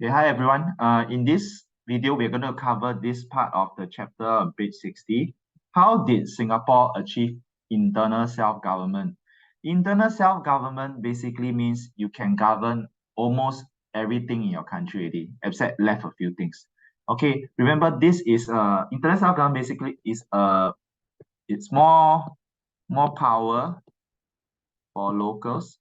Okay, hi everyone. In this video, we're going to cover this part of the chapter on page 60. How did Singapore achieve internal self-government? Internal self-government basically means you can govern almost everything in your country already, except left a few things. Okay, remember this is internal self-government basically is it's more power for locals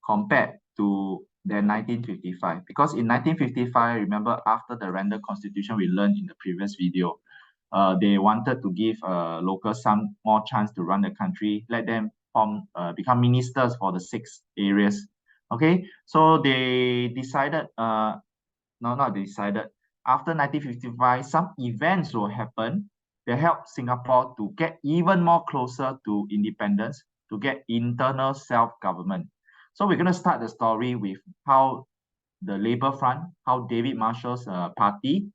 compared to than 1955. Because in 1955, remember after the random constitution we learned in the previous video, they wanted to give locals some more chance to run the country, let them become ministers for the 6 areas. Okay, so they decided, no, not decided, after 1955, some events will happen that help Singapore to get even more closer to independence, to get internal self-government. So we're going to start the story with how the Labour Front, how David Marshall's party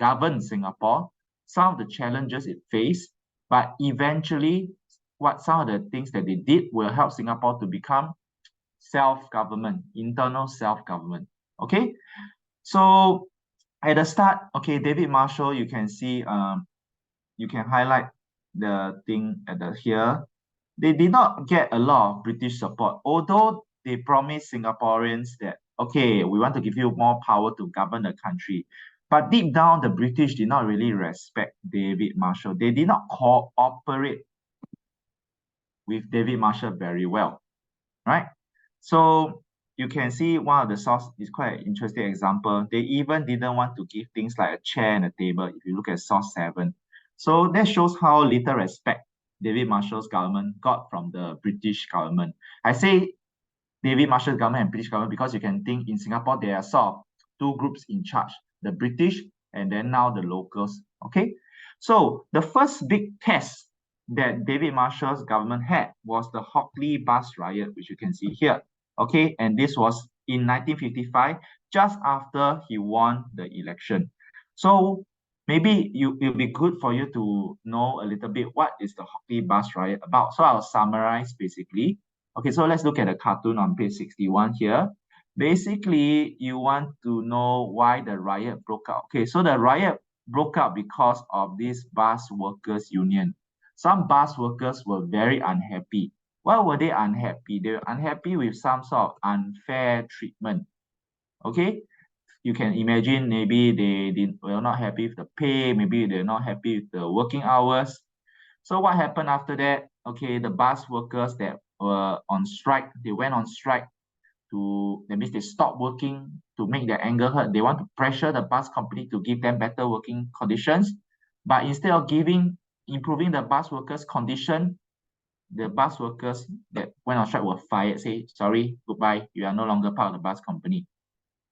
governed Singapore, some of the challenges it faced, but eventually what some of the things that they did will help Singapore to become self-government, internal self-government. Okay, so at the start, okay, David Marshall, you can see, you can highlight the thing at the here. They did not get a lot of British support, although they promised Singaporeans that, okay, we want to give you more power to govern the country. But deep down, the British did not really respect David Marshall. They did not cooperate with David Marshall very well, right? So you can see one of the source is quite an interesting example. They even didn't want to give things like a chair and a table if you look at source 7. So that shows how little respect David Marshall's government got from the British government. I say David Marshall's government and British government because you can think in Singapore there are sort of two groups in charge, the British and then now the locals. Okay, so the first big test that David Marshall's government had was the Hock Lee Bus Riot, which you can see here. Okay, and this was in 1955, just after he won the election. So maybe it'll be good for you to know a little bit what is the Hock Lee Bus Riot about. So I'll summarize basically. Okay, so let's look at the cartoon on page 61 here. Basically, you want to know why the riot broke out. Okay, so the riot broke out because of this bus workers union. Some bus workers were very unhappy. Why were they unhappy? They were unhappy with some sort of unfair treatment. Okay, you can imagine maybe were not happy with the pay, maybe they're not happy with the working hours. So what happened after that? Okay, the bus workers that were on strike, they went on strike that means they stopped working to make their anger heard. They want to pressure the bus company to give them better working conditions. But instead of improving the bus workers' condition, the bus workers that went on strike were fired, say, sorry, goodbye, you are no longer part of the bus company.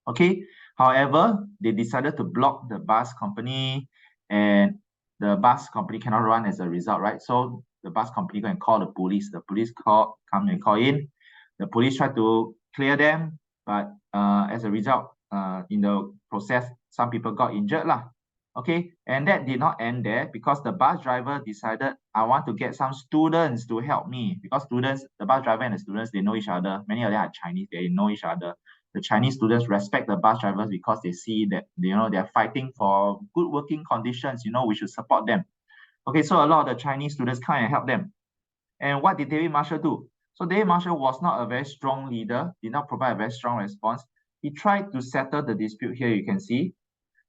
Okay, however, they decided to block the bus company and the bus company cannot run as a result, right? So the bus company go and call the police. The police come and call in. The police try to clear them, but as a result, in the process, some people got injured lah. Okay, and that did not end there because the bus driver decided, I want to get some students to help me because students, the bus driver and the students, they know each other. Many of them are Chinese, they know each other. The Chinese students respect the bus drivers because they see that, they're fighting for good working conditions, we should support them. Okay, so a lot of the Chinese students come and help them. And what did David Marshall do? So David Marshall was not a very strong leader, did not provide a very strong response. He tried to settle the dispute here, you can see,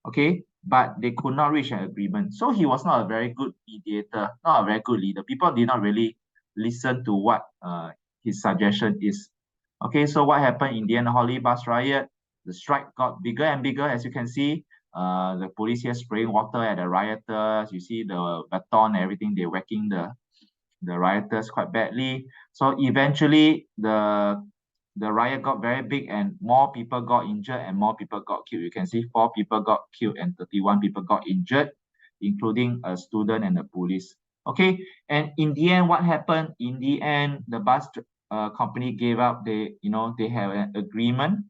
okay, but they could not reach an agreement. So he was not a very good mediator, not a very good leader. People did not really listen to what his suggestion is. Okay, so what happened in the end, the Hock Lee Bus Riot, the strike got bigger and bigger, as you can see. The police here spraying water at the rioters. You see the baton, everything, they're whacking the rioters quite badly. So eventually, the riot got very big and more people got injured and more people got killed. You can see 4 people got killed and 31 people got injured, including a student and the police. Okay, and in the end, what happened? In the end, the bus company gave up. They have an agreement,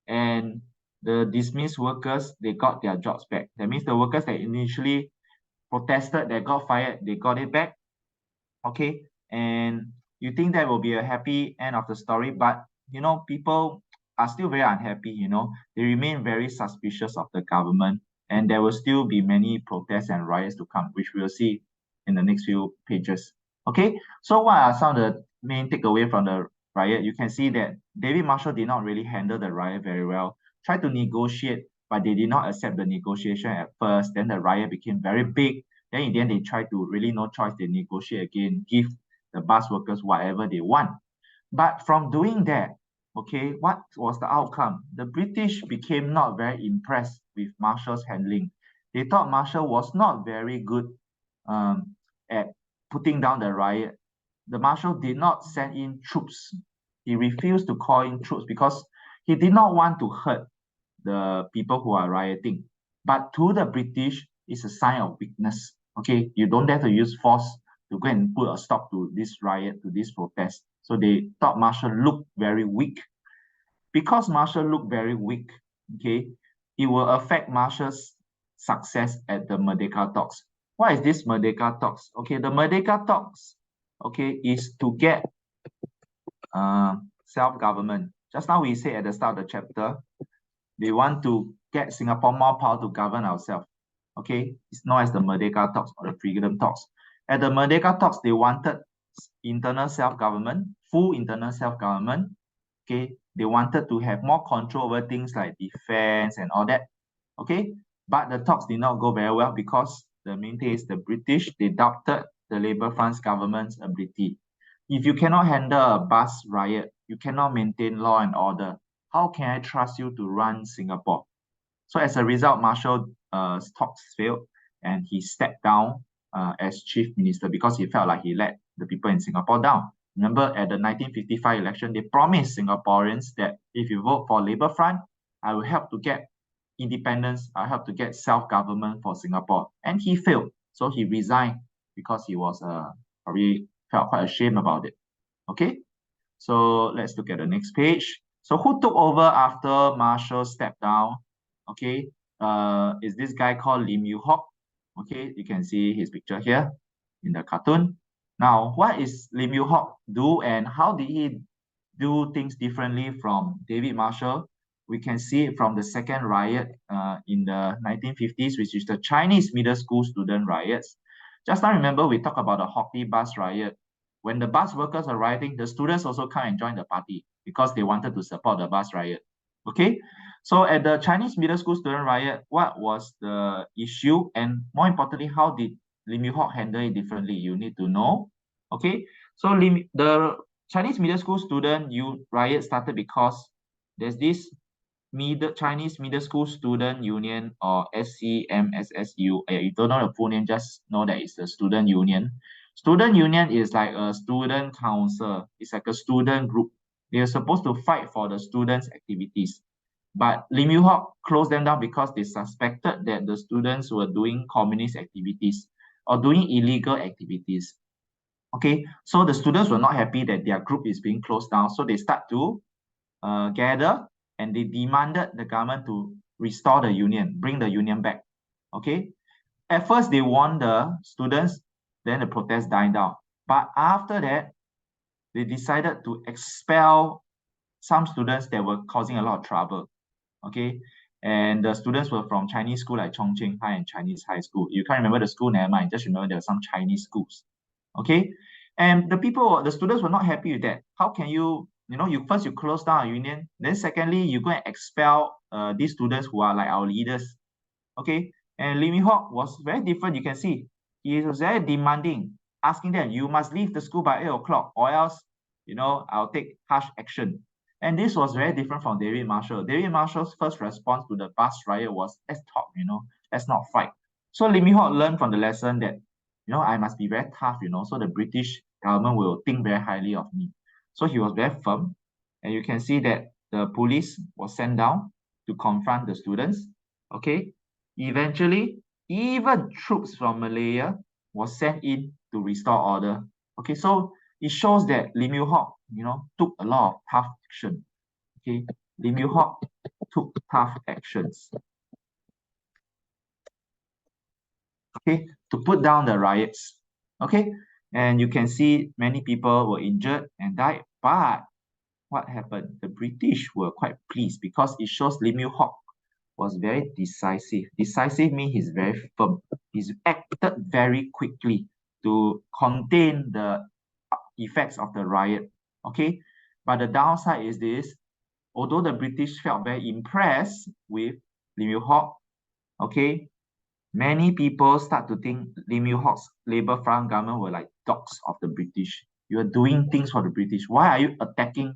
and the dismissed workers, they got their jobs back. That means the workers that initially protested, that got fired, they got it back. Okay, and you think that will be a happy end of the story, but people are still very unhappy, they remain very suspicious of the government, and there will still be many protests and riots to come, which we'll see in the next few pages. Okay, so what are some of the main takeaway from the riot? You can see that David Marshall did not really handle the riot very well, tried to negotiate, but they did not accept the negotiation at first. Then the riot became very big. Then in the end, they tried to really no choice, they negotiate again, give the bus workers whatever they want. But from doing that, okay, what was the outcome? The British became not very impressed with Marshall's handling. They thought Marshall was not very good at putting down the riot. The Marshal did not send in troops. He refused to call in troops because he did not want to hurt the people who are rioting. But to the British, it's a sign of weakness. Okay, you don't dare to use force to go and put a stop to this riot, to this protest. So they thought Marshall looked very weak. Because Marshall looked very weak, okay, it will affect Marshall's success at the Merdeka Talks. What is this Merdeka Talks? Okay, the Merdeka Talks, okay, is to get self-government. Just now we said at the start of the chapter, they want to get Singapore more power to govern ourselves. Okay, it's known as the Merdeka Talks or the Freedom Talks. At the Merdeka Talks, they wanted internal self-government, full internal self-government. Okay, they wanted to have more control over things like defense and all that. Okay, but the talks did not go very well because the main thing is the British, they doubted the Labour Front's government's ability. If you cannot handle a bus riot, you cannot maintain law and order, how can I trust you to run Singapore? So as a result, Marshall's talks failed and he stepped down as chief minister because he felt like he let the people in Singapore down. Remember, at the 1955 election, they promised Singaporeans that if you vote for Labour Front, I will help to get independence, I help to get self-government for Singapore. And he failed. So he resigned because he was probably felt quite ashamed about it. Okay, so let's look at the next page. So who took over after Marshall stepped down? Okay, is this guy called Lim Yew Hock. Okay, you can see his picture here in the cartoon. Now, what is Lim Yew Hock do and how did he do things differently from David Marshall? We can see it from the second riot in the 1950s, which is the Chinese middle school student riots. Just now, remember, we talked about the Hock Lee Bus Riot. When the bus workers are rioting, the students also come and join the party because they wanted to support the bus riot. Okay, so at the Chinese middle school student riot, what was the issue? And more importantly, how did Lim Yew Hock handle it differently? You need to know. Okay, so the Chinese middle school student riot started because there's this Chinese Middle School Student Union, or SCMSSU. You don't know the full name, just know that it's the student union. Student union is like a student council. It's like a student group. They are supposed to fight for the students' activities. But Lim Yew Hock closed them down because they suspected that the students were doing communist activities or doing illegal activities. Okay, so the students were not happy that their group is being closed down. So they start to gather and they demanded the government to restore the union, bring the union back. Okay, at first they warned the students, then the protest died down. But after that, they decided to expel some students that were causing a lot of trouble. Okay, and the students were from Chinese school like Chongqing High and Chinese High School. You can't remember the school, never mind. Just remember there were some Chinese schools. Okay, and the students were not happy with that. How can you you close down a union, then secondly, you go and expel these students who are like our leaders. Okay, and Lim Yew Hock was very different. You can see he was very demanding, asking them, you must leave the school by 8 o'clock or else, I'll take harsh action. And this was very different from David Marshall. David Marshall's first response to the bus riot was, let's talk, let's not fight. So Lim Yew Hock learned from the lesson that, I must be very tough, so the British government will think very highly of me. So he was very firm. And you can see that the police was sent down to confront the students. Okay. Eventually, even troops from Malaya was sent in to restore order. Okay, so it shows that Lim Yew Hock, took a lot of tough action. Okay, Lim Yew Hock took tough actions. Okay, to put down the riots. Okay, and you can see many people were injured and died, but what happened? The British were quite pleased because it shows Lim Yew Hock was very decisive. Decisive means he's very firm. He's acted very quickly to contain the effects of the riot. Okay, but the downside is this: although the British felt very impressed with Lim Yew Hock, okay, many people start to think Lim Yew Hock's Labour Front government were like dogs of the British. You are doing things for the British. Why are you attacking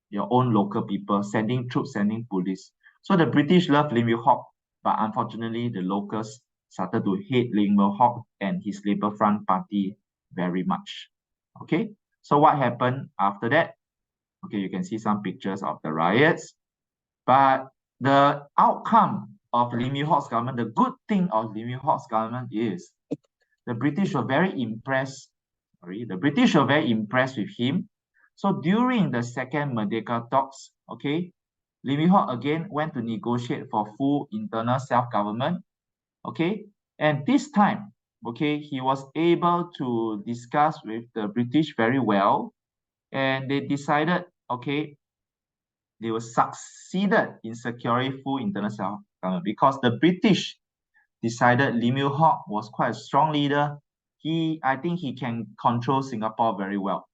your own local people, sending troops, sending police? So the British love Lim Yew Hock, but unfortunately, the locals started to hate Lim Yew Hock and his Labour Front Party very much. Okay, so what happened after that? Okay, you can see some pictures of the riots, but the outcome of Lim Yew Hock's government, the good thing of Lim Yew Hock's government is the British were very impressed. The British were very impressed with him. So during the second Merdeka Talks, okay, Lim Yew Hock again went to negotiate for full internal self-government, okay, and this time, okay, he was able to discuss with the British very well, and they decided, okay, they were succeeded in securing full internal self-government because the British decided Lim Yew Hock was quite a strong leader. I think he can control Singapore very well.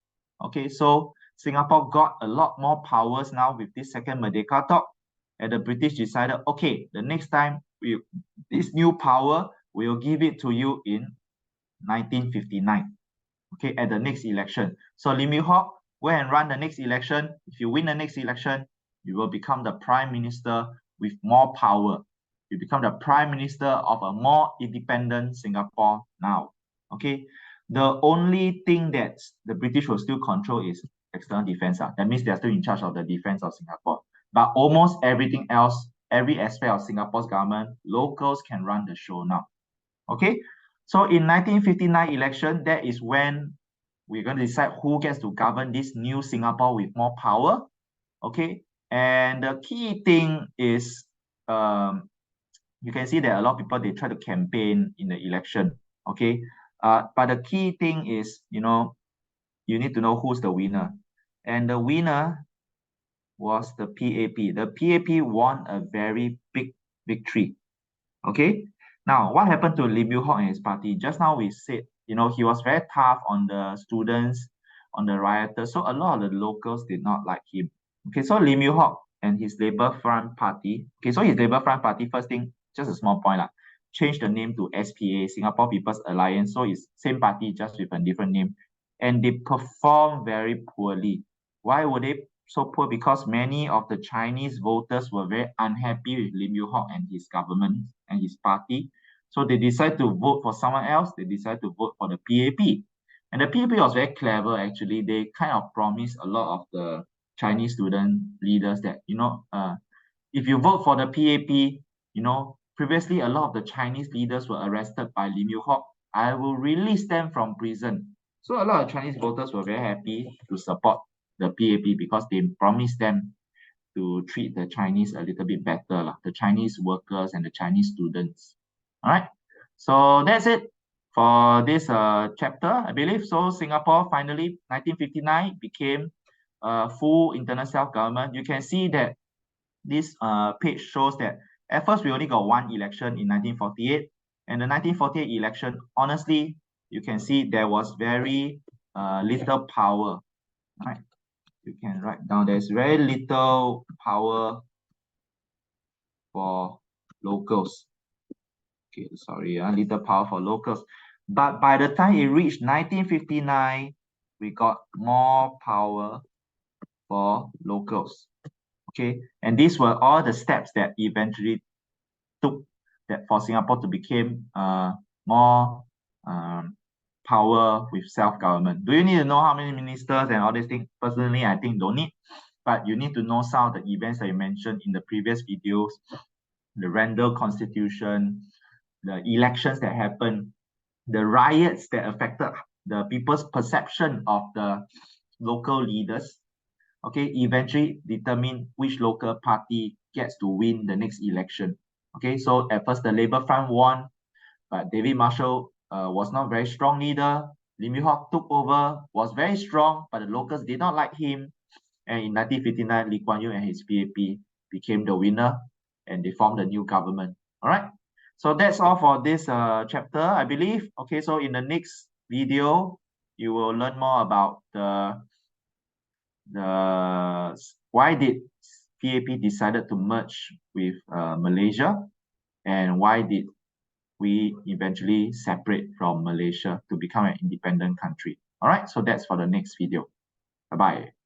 Okay, so Singapore got a lot more powers now with this second Merdeka talk, and the British decided, okay, the next time this new power, we will give it to you in 1959. Okay, at the next election. So Lim Yew Hock, go and run the next election. If you win the next election, you will become the prime minister with more power. You become the prime minister of a more independent Singapore now. Okay, the only thing that the British will still control is external defense. That means they're still in charge of the defense of Singapore. But almost everything else, every aspect of Singapore's government, locals can run the show now. Okay, so in 1959 election, that is when we're going to decide who gets to govern this new Singapore with more power. Okay, and the key thing is, you can see that a lot of people, they try to campaign in the election. Okay, but the key thing is, you need to know who's the winner, and the winner was the PAP. The PAP won a very big victory. Okay, now what happened to Lim Yew Hock and his party? Just now we said, he was very tough on the students, on the rioters. So a lot of the locals did not like him. Okay, so Lim Yew Hock and his Labour Front Party. Okay, so his Labour Front Party, first thing, just a small point, changed the name to SPA, Singapore People's Alliance. So it's same party, just with a different name. And they performed very poorly. Why were they so poor? Because many of the Chinese voters were very unhappy with Lim Yew Hock and his government and his party. So they decided to vote for someone else. They decided to vote for the PAP. And the PAP was very clever, actually. They kind of promised a lot of the Chinese student leaders that, if you vote for the PAP, previously a lot of the Chinese leaders were arrested by Lim Yew Hock. I will release them from prison. So a lot of Chinese voters were very happy to support the PAP because they promised them to treat the Chinese a little bit better, the Chinese workers and the Chinese students. All right, so that's it for this chapter, I believe. So Singapore finally, 1959, became full internal self-government. You can see that this page shows that at first we only got one election in 1948, and the 1948 election, honestly, you can see there was very little power. Right? You can write down there's very little power for locals. Okay, sorry, little power for locals. But by the time it reached 1959, we got more power for locals. Okay, and these were all the steps that eventually took that for Singapore to become more power with self-government. Do you need to know how many ministers and all these things? Personally, I think don't need, but you need to know some of the events that you mentioned in the previous videos, the Randall Constitution, the elections that happened, the riots that affected the people's perception of the local leaders, okay, eventually determine which local party gets to win the next election. Okay, so at first the Labour Front won, but David Marshall was not very strong leader. Lim Yew Hock took over, was very strong, but the locals did not like him. And in 1959, Lee Kuan Yew and his PAP became the winner, and they formed a new government. All right. So that's all for this chapter, I believe. Okay, so in the next video, you will learn more about the why did PAP decided to merge with Malaysia, and why did we eventually separate from Malaysia to become an independent country. All right, so that's for the next video. Bye-bye.